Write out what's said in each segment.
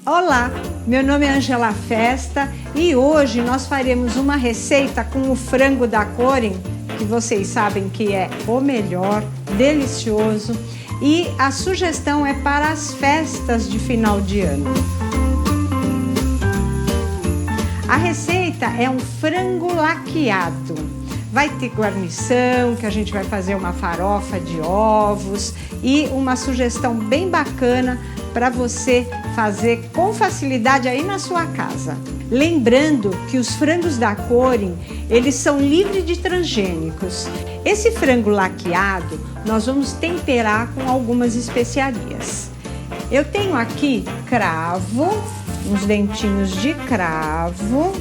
Olá, meu nome é Angela Festa e hoje nós faremos uma receita com o frango da Corin, que vocês sabem que é o melhor, delicioso, e a sugestão é para as festas de final de ano. A receita é um frango laqueado. Vai ter guarnição, que a gente vai fazer uma farofa de ovos e uma sugestão bem bacana para você fazer com facilidade aí na sua casa. Lembrando que os frangos da Corin, eles são livres de transgênicos. Esse frango laqueado, nós vamos temperar com algumas especiarias. Eu tenho aqui cravo, uns dentinhos de cravo,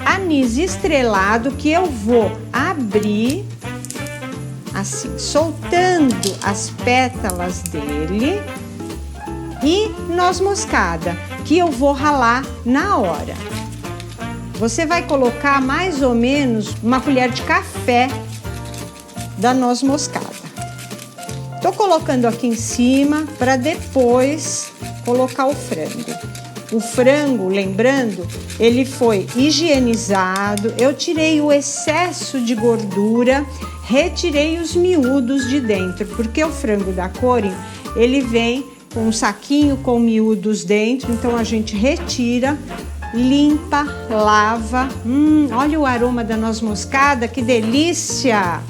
anis estrelado que eu vou abrir assim, soltando as pétalas dele, e noz moscada que eu vou ralar na hora. Você vai colocar mais ou menos uma colher de café da noz moscada. Tô colocando aqui em cima para depois colocar o frango. O frango, lembrando, ele foi higienizado, eu tirei o excesso de gordura, retirei os miúdos de dentro, porque o frango da Corin, ele vem com um saquinho com miúdos dentro, então a gente retira, limpa, lava. Olha o aroma da noz moscada, que delícia!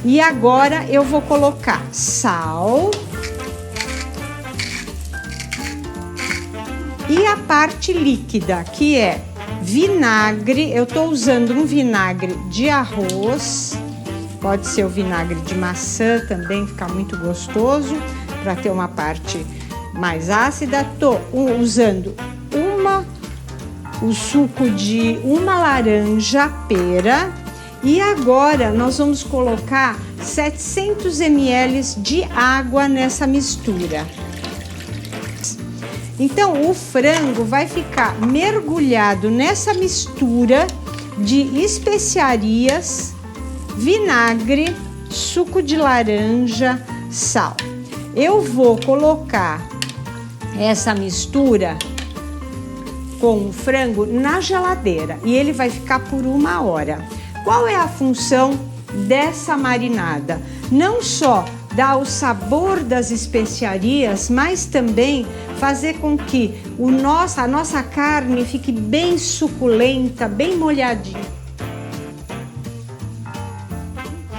E agora eu vou colocar sal e a parte líquida, que é vinagre. Eu tô usando um vinagre de arroz, pode ser o vinagre de maçã também, fica muito gostoso, para ter uma parte mais ácida. Tô usando o suco de uma laranja pera. E agora nós vamos colocar 700 ml de água nessa mistura. Então o frango vai ficar mergulhado nessa mistura de especiarias, vinagre, suco de laranja, sal. Eu vou colocar essa mistura com o frango na geladeira e ele vai ficar por 1 hora. Qual é a função dessa marinada? Não só dar o sabor das especiarias, mas também fazer com que a nossa carne fique bem suculenta, bem molhadinha.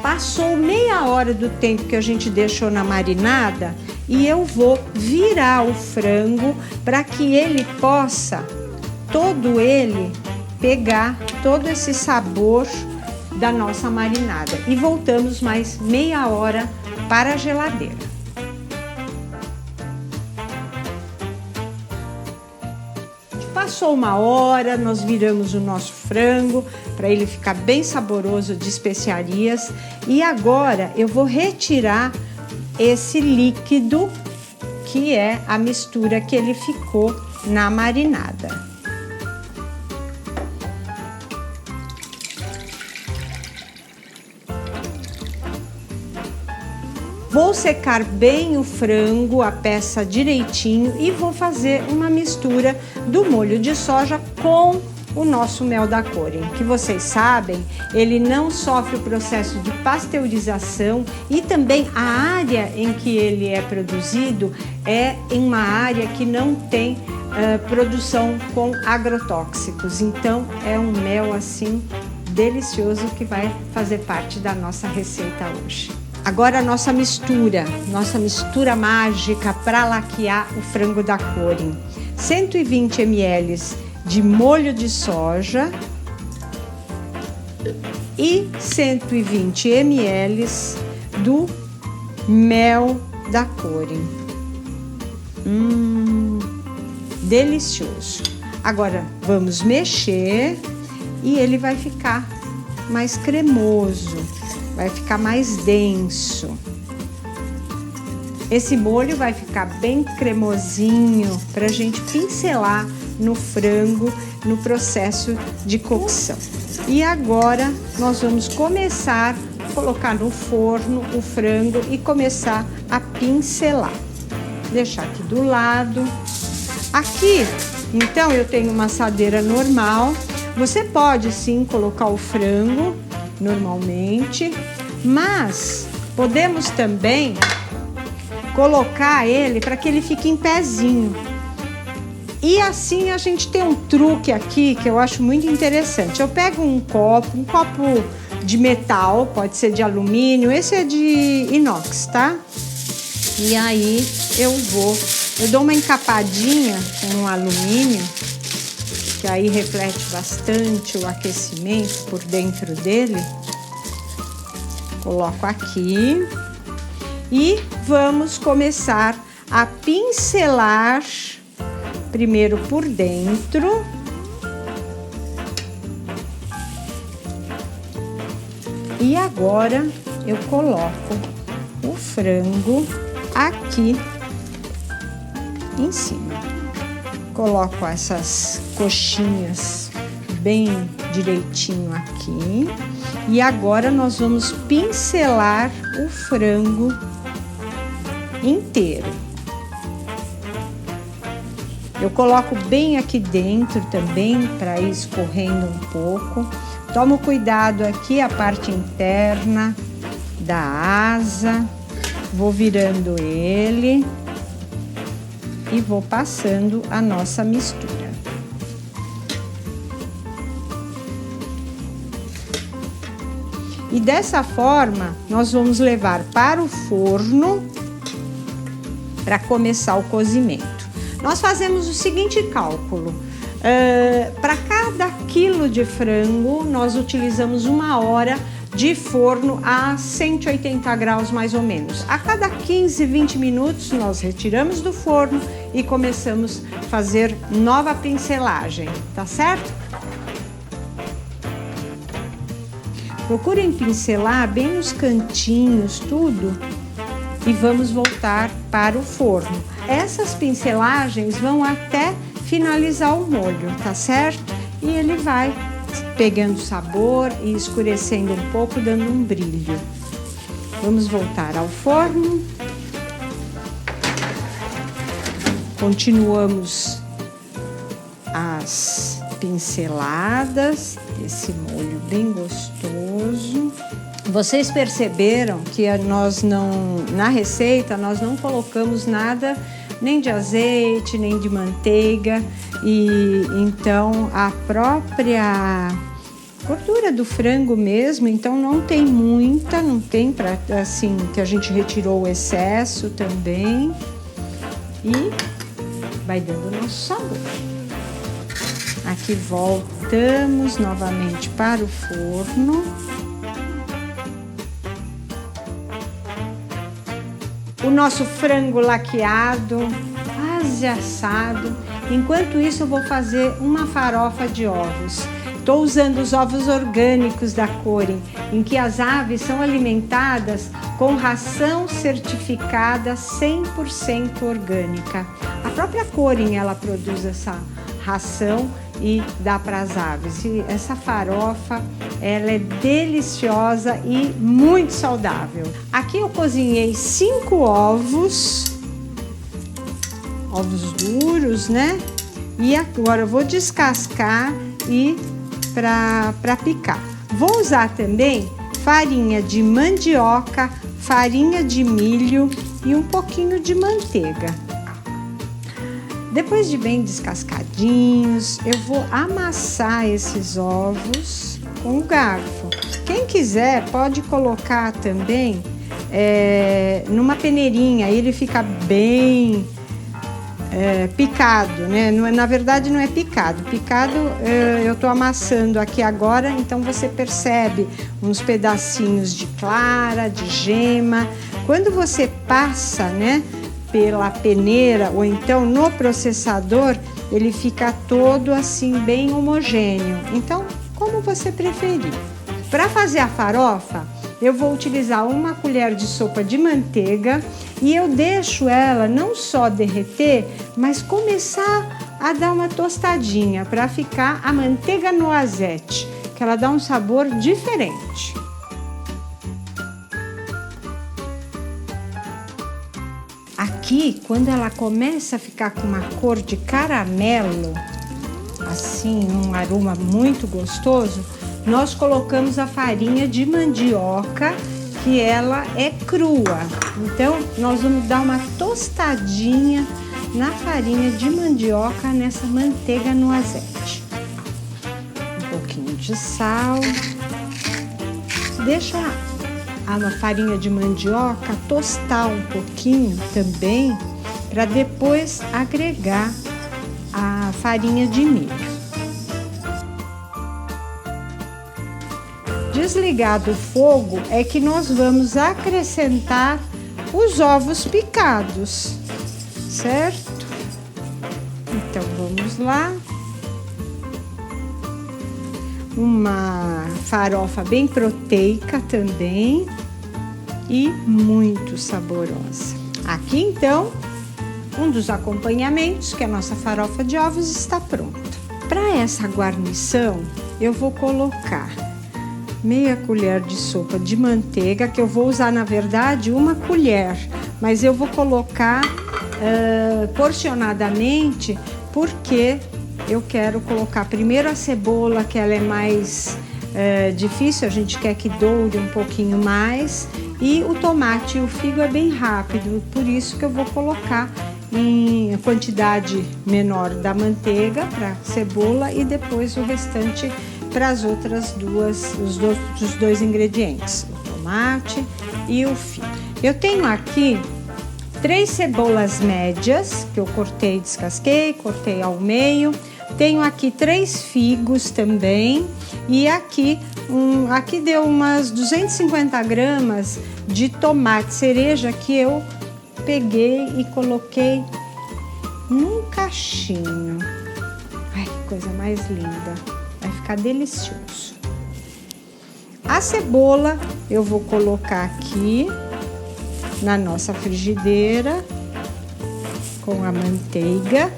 Passou meia hora do tempo que a gente deixou na marinada e eu vou virar o frango para que ele possa, pegar todo esse sabor da nossa marinada. E voltamos mais meia hora para a geladeira. Passou 1 hora, nós viramos o nosso frango para ele ficar bem saboroso de especiarias. E agora eu vou retirar esse líquido que é a mistura que ele ficou na marinada. Vou secar bem o frango, a peça direitinho, e vou fazer uma mistura do molho de soja com o nosso mel da Corin, que vocês sabem, ele não sofre o processo de pasteurização e também a área em que ele é produzido é em uma área que não tem produção com agrotóxicos. Então é um mel assim delicioso que vai fazer parte da nossa receita hoje. Agora a nossa mistura mágica para laquear o frango da Corin. 120 ml de molho de soja e 120 ml do mel da Corin. Delicioso. Agora vamos mexer e ele vai ficar mais cremoso. Vai ficar mais denso. Esse molho vai ficar bem cremosinho para a gente pincelar no frango no processo de cocção. E agora nós vamos começar a colocar no forno o frango e começar a pincelar. Deixar aqui do lado. Aqui, então, eu tenho uma assadeira normal. Você pode sim colocar o frango normalmente, mas podemos também colocar ele para que ele fique em pezinho. E assim a gente tem um truque aqui que eu acho muito interessante. Eu pego um copo de metal, pode ser de alumínio, esse é de inox, tá? E aí eu dou uma encapadinha com alumínio, que aí reflete bastante o aquecimento por dentro dele. Coloco aqui e vamos começar a pincelar primeiro por dentro. E agora eu coloco o frango aqui em cima. Coloco essas coxinhas bem direitinho aqui. E agora nós vamos pincelar o frango inteiro. Eu coloco bem aqui dentro também para ir escorrendo um pouco. Tomo cuidado aqui a parte interna da asa. Vou virando ele e vou passando a nossa mistura. E dessa forma, nós vamos levar para o forno para começar o cozimento. Nós fazemos o seguinte cálculo: para cada quilo de frango, nós utilizamos 1 hora de forno a 180 graus mais ou menos. A cada 15, 20 minutos, nós retiramos do forno e começamos a fazer nova pincelagem, tá certo? Procurem pincelar bem nos cantinhos, tudo, e vamos voltar para o forno. Essas pincelagens vão até finalizar o molho, tá certo? E ele vai pegando sabor e escurecendo um pouco, dando um brilho. Vamos voltar ao forno. Continuamos as pinceladas desse molho bem gostoso. Vocês perceberam que na receita nós não colocamos nada nem de azeite, nem de manteiga, e então a própria gordura do frango mesmo, então não tem muita, não tem para assim que a gente retirou o excesso também, e vai dando o nosso sabor. Aqui voltamos novamente para o forno. O nosso frango laqueado, quase assado. Enquanto isso, eu vou fazer uma farofa de ovos. Estou usando os ovos orgânicos da Corin, em que as aves são alimentadas com ração certificada 100% orgânica. A própria Corin, ela produz essa ração e dá para as aves. E essa farofa, ela é deliciosa e muito saudável. Aqui eu cozinhei 5 ovos duros, né? E agora eu vou descascar e para picar. Vou usar também farinha de mandioca, farinha de milho e um pouquinho de manteiga. Depois de bem descascadinhos, eu vou amassar esses ovos com o garfo. Quem quiser pode colocar também numa peneirinha, aí ele fica bem picado, né? Na verdade não é picado. Picado eu tô amassando aqui agora, então você percebe uns pedacinhos de clara, de gema. Quando você passa, né, pela peneira ou então no processador, ele fica todo assim bem homogêneo. Então, como você preferir. Para fazer a farofa, eu vou utilizar 1 colher de sopa de manteiga e eu deixo ela não só derreter, mas começar a dar uma tostadinha para ficar a manteiga noisette, que ela dá um sabor diferente. Aqui aqui, quando ela começa a ficar com uma cor de caramelo, assim, um aroma muito gostoso, nós colocamos a farinha de mandioca, que ela é crua. Então, nós vamos dar uma tostadinha na farinha de mandioca, nessa manteiga no azeite. Um pouquinho de sal. Deixa a farinha de mandioca tostar um pouquinho também, para depois agregar a farinha de milho. Desligado o fogo é que nós vamos acrescentar os ovos picados, certo? Então vamos lá. Uma farofa bem proteica também e muito saborosa. Aqui então, um dos acompanhamentos, que a nossa farofa de ovos está pronta. Para essa guarnição, eu vou colocar meia colher de sopa de manteiga, que eu vou usar, na verdade, uma colher, mas eu vou colocar porcionadamente, porque eu quero colocar primeiro a cebola, que ela é mais difícil, a gente quer que doure um pouquinho mais, e o tomate e o figo é bem rápido, por isso que eu vou colocar em quantidade menor da manteiga para cebola e depois o restante para as outras os dois ingredientes, o tomate e o figo. Eu tenho aqui 3 cebolas médias, que eu cortei, descasquei, cortei ao meio. Tenho aqui 3 figos também, e aqui deu umas 250 gramas de tomate cereja, que eu peguei e coloquei num cachinho. Ai, que coisa mais linda! Vai ficar delicioso. A cebola eu vou colocar aqui na nossa frigideira com a manteiga,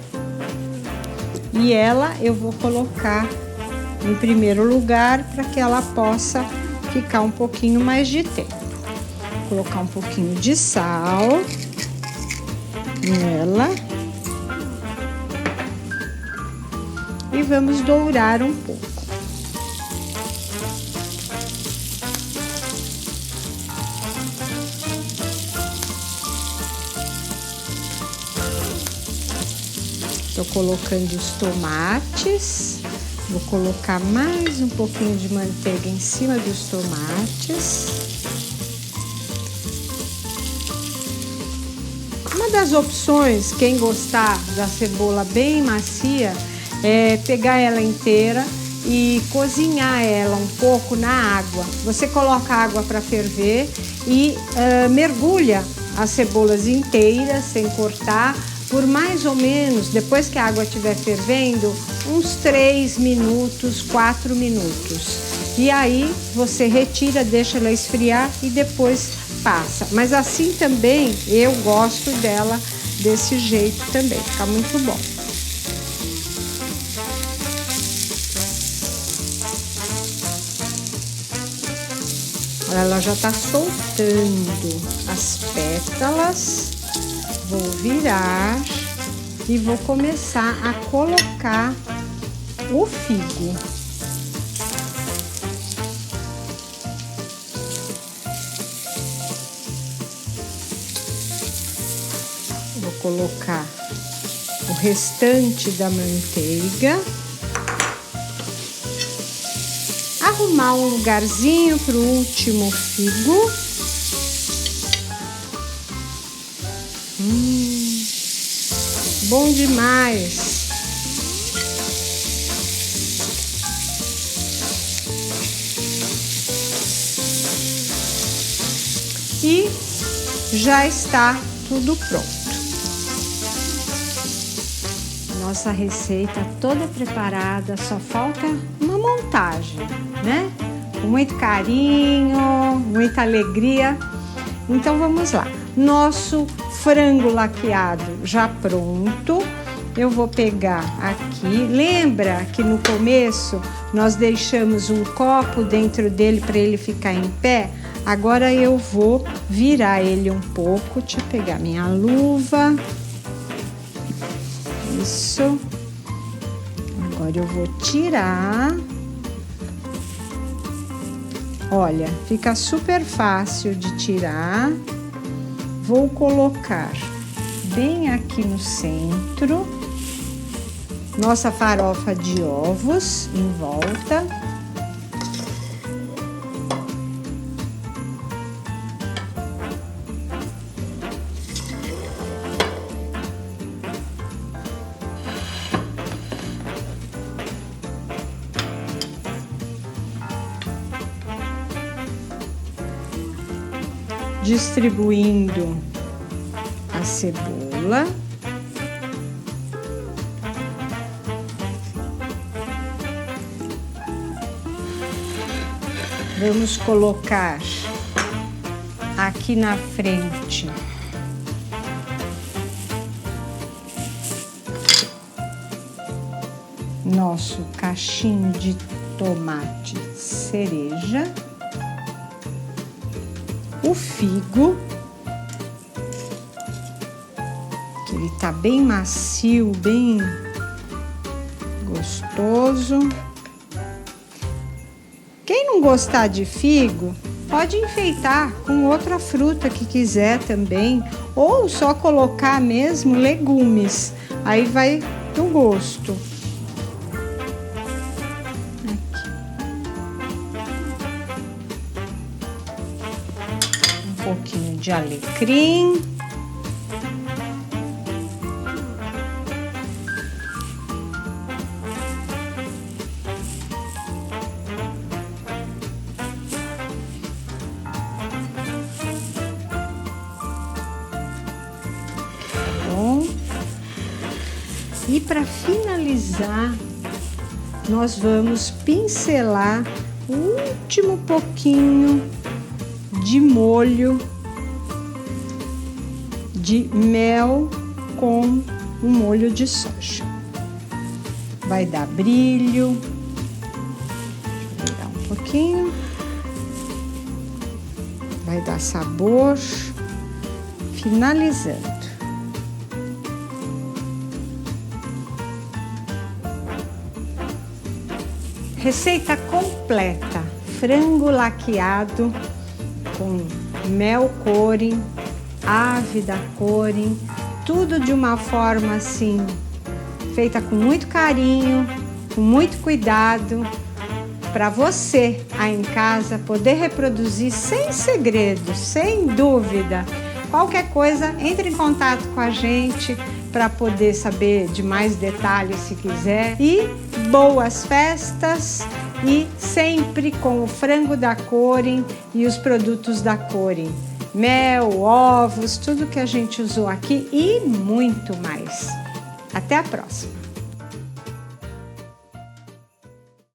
e ela eu vou colocar em primeiro lugar para que ela possa ficar um pouquinho mais de tempo. Vou colocar um pouquinho de sal nela e vamos dourar um pouco. Estou colocando os tomates, vou colocar mais um pouquinho de manteiga em cima dos tomates. Uma das opções, quem gostar da cebola bem macia, é pegar ela inteira e cozinhar ela um pouco na água. Você coloca a água para ferver e mergulha as cebolas inteiras, sem cortar, por mais ou menos, depois que a água estiver fervendo, uns 3 minutos, 4 minutos. E aí você retira, deixa ela esfriar e depois passa. Mas assim também eu gosto dela desse jeito também, fica muito bom. Ela já tá soltando as pétalas. Vou virar e vou começar a colocar o figo. Vou colocar o restante da manteiga. Arrumar um lugarzinho para o último figo. Bom demais! E já está tudo pronto. Nossa receita toda preparada, só falta uma montagem, né? Com muito carinho, muita alegria. Então vamos lá. Nosso frango laqueado já pronto. Eu vou pegar aqui. Lembra que no começo nós deixamos um copo dentro dele para ele ficar em pé? Agora eu vou virar ele um pouco. Deixa eu pegar minha luva. Isso. Agora eu vou tirar. Olha, fica super fácil de tirar. Vou colocar bem aqui no centro nossa farofa de ovos em volta. Distribuindo a cebola. Vamos colocar aqui na frente nosso cachinho de tomate cereja. O figo, que ele tá bem macio, bem gostoso. Quem não gostar de figo, pode enfeitar com outra fruta que quiser também, ou só colocar mesmo legumes, aí vai do gosto. Um pouquinho de alecrim. Bom. E para finalizar, nós vamos pincelar o último pouquinho de molho de mel com um molho de soja. Vai dar brilho. Vou dar um pouquinho. Vai dar sabor. Finalizando. Receita completa: frango laqueado com mel Corin, ave da Corin, tudo de uma forma assim, feita com muito carinho, com muito cuidado, para você aí em casa poder reproduzir sem segredo, sem dúvida. Qualquer coisa, entre em contato com a gente para poder saber de mais detalhes se quiser. E boas festas! E sempre com o frango da Corin e os produtos da Corin. Mel, ovos, tudo que a gente usou aqui e muito mais. Até a próxima!